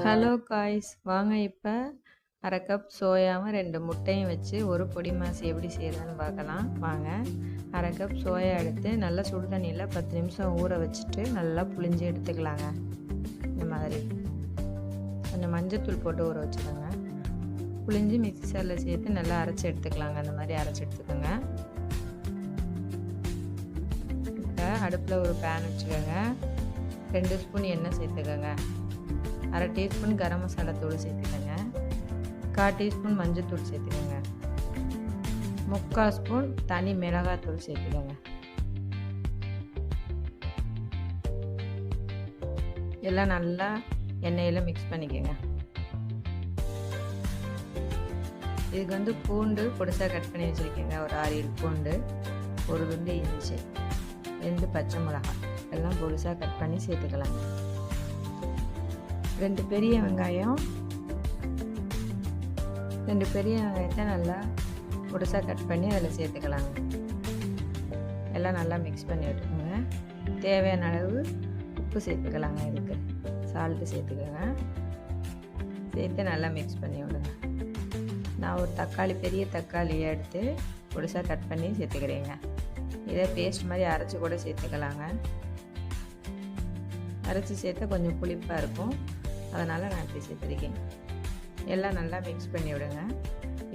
Hello guys, வாங்க இப்போ அரை கப் சோயாவும் 2 முட்டையும் வச்சு ஒரு பொடி மாஸ் எப்படி செய்கிறதுன்னு பார்க்கலாம். வாங்க. அரை கப் சோயா எடுத்து நல்லா சுடு தண்ணியில் 10 நிமிஷம் ஊற வச்சுட்டு நல்லா புளிஞ்சு எடுத்துக்கலாங்க. இந்த மாதிரி கொஞ்சம் மஞ்சத்தூள் போட்டு ஊற வச்சுக்கோங்க. புளிஞ்சு மிக்ஸி ஜாரில் சேர்த்து நல்லா அரைச்சி எடுத்துக்கலாங்க. அந்த மாதிரி அரைச்சி எடுத்துக்கோங்க. இப்போ அடுப்பில் ஒரு பேன் வச்சுக்கோங்க. 2 ஸ்பூன் எண்ணெய் சேர்த்துக்கோங்க. அரை டீஸ்பூன் கரம் மசாலா தூள் சேர்த்துக்கோங்க. 1/4 டீஸ்பூன் மஞ்சள் சேர்த்துக்கோங்க. 3/4 ஸ்பூன் தனி மிளகாய் தூள் சேர்த்துக்கோங்க. எல்லாம் நல்லா எண்ணெயில் மிக்ஸ் பண்ணிக்கோங்க. இதுக்கு பூண்டு பொடிசாக கட் பண்ணி வச்சுருக்கேங்க. ஒரு 6-7 பூண்டு, ஒரு துண்டு இஞ்சி, 2 பச்சை மிளகாய் எல்லாம் பொடிசாக கட் பண்ணி சேர்த்துக்கலாம். 2 பெரிய வெங்காயம், 2 பெரிய வெங்காயத்தை நல்லா பொடிசாக கட் பண்ணி அதில் சேர்த்துக்கலாங்க. எல்லாம் நல்லா மிக்ஸ் பண்ணி விட்டுக்கோங்க. தேவையான அளவு உப்பு சேர்த்துக்கலாங்க. இதுக்கு சால்ட்டு சேர்த்துக்கோங்க. சேர்த்து நல்லா மிக்ஸ் பண்ணி விடுங்க. நான் ஒரு தக்காளி, பெரிய தக்காளியை எடுத்து பொடிசாக கட் பண்ணி சேர்த்துக்கிறேங்க. இதை பேஸ்ட் மாதிரி அரைச்சி கூட சேர்த்துக்கலாங்க. அரைச்சி சேர்த்தா கொஞ்சம் புளிப்பாக இருக்கும், அதனால் நான் இப்படி சேர்த்துருக்கேன். எல்லாம் நல்லா மிக்ஸ் பண்ணி விடுங்க.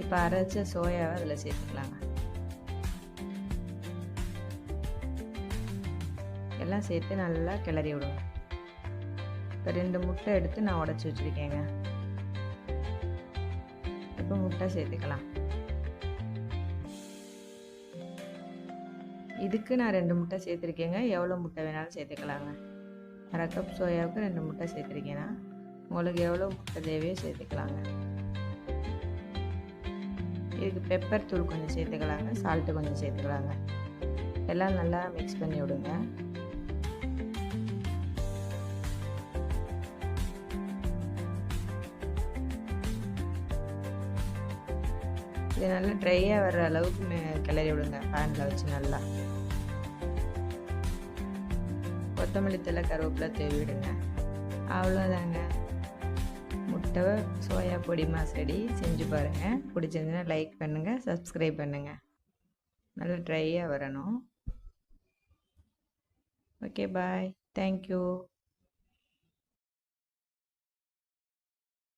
இப்போ அரைச்ச சோயாவை அதில் சேர்த்துக்கலாங்க. எல்லாம் சேர்த்து நல்லா கிளறி விடுங்க. இப்போ 2 முட்டை எடுத்து நான் உடச்சி வச்சுருக்கேங்க. இப்போ முட்டை சேர்த்துக்கலாம். இதுக்கு நான் 2 முட்டை சேர்த்துருக்கேங்க. எவ்வளோ முட்டை வேணாலும் சேர்த்துக்கலாங்க. அரை கப் சோயாவுக்கு 2 முட்டை சேர்த்துருக்கேன்னா உங்களுக்கு எவ்வளோ முட்டை தேவையோ சேர்த்துக்கலாங்க. இதுக்கு பெப்பர் தூள் கொஞ்சம் சேர்த்துக்கலாங்க. சால்ட்டு கொஞ்சம் சேர்த்துக்கலாங்க. எல்லாம் நல்லா மிக்ஸ் பண்ணி விடுங்க. இது நல்லா ட்ரையாக வர்ற அளவுக்கு கிளறி விடுங்க. பேனில் வச்சு நல்லா கொத்தமல்லி தழை, கருவேப்பிலை தூவி விடுங்க. அவ்வளோதாங்க. முட்டை சோயா பொடி மாஸ் ரெடி. செஞ்சு பாருங்கள். பிடிச்சிருந்துன்னா லைக் பண்ணுங்கள், சப்ஸ்கிரைப் பண்ணுங்கள். நல்லா ட்ரையாக வரணும். ஓகே, பாய். தேங்க்யூ.